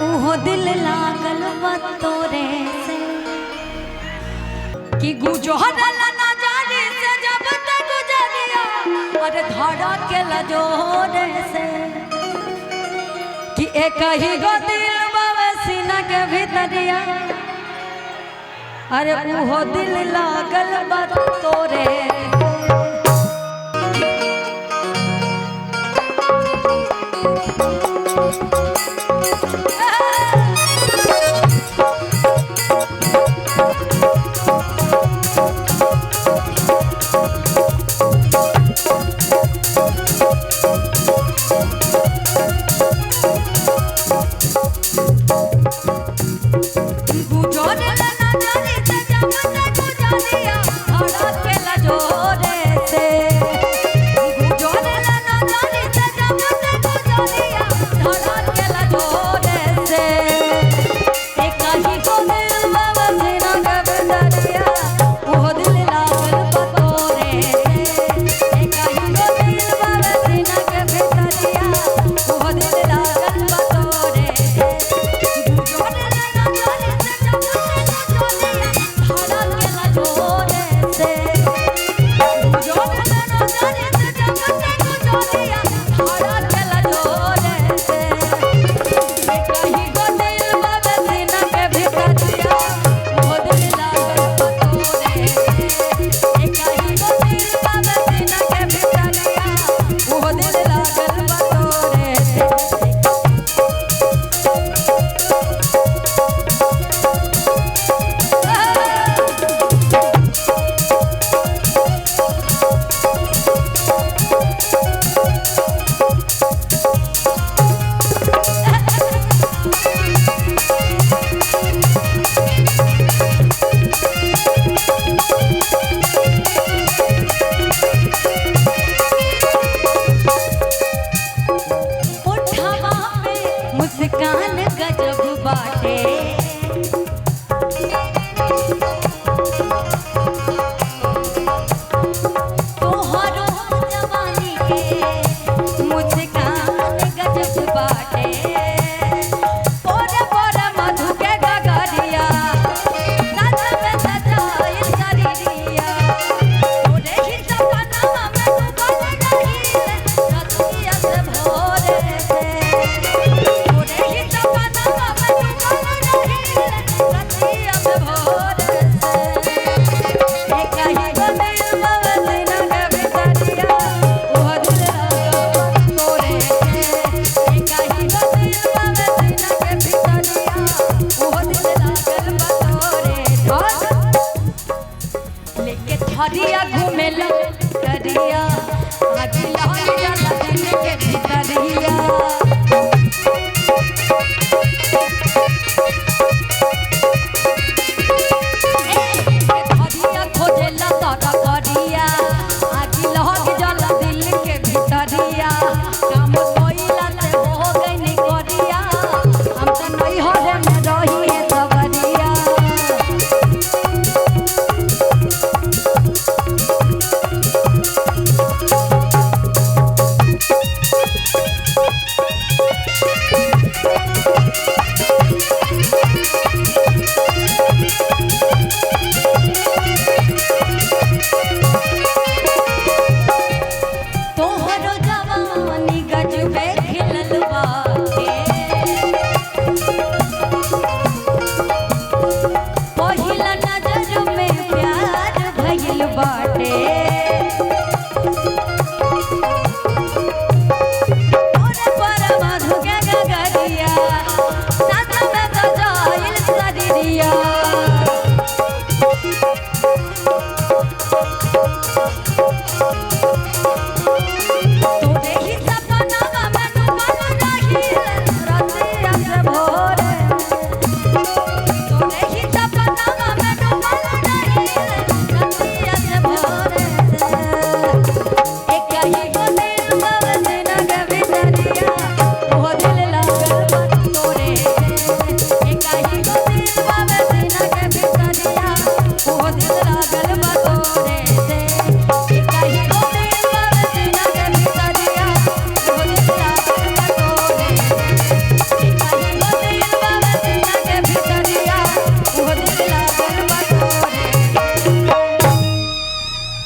उहो दिल लागल बा तोरे से कि गुजरल ना जाने से जब तक गुजरिया अरे धड़ा के लजोरे से कि एक ही गो दिल बावे सीना के भीतरिया अरे उहो दिल लागल बा तोरे मुस्कान गजब बाटे तोहरो जवानी के मुस्कान गजब बाटे पोरे पोरे मधु के गगरिया सच में सजाइल करिया तोरे ही सपना में तू बन रही रतिया से भोरे से हरिया घूमेला करिया आज लहर जाला दिल के भीतरिया हरिया खोजेला तारा करिया आज लहर जाला दिल के भीतरिया काम कोइला से हो गई करिया हम तो नहीं हो रे में रही सवरिया तो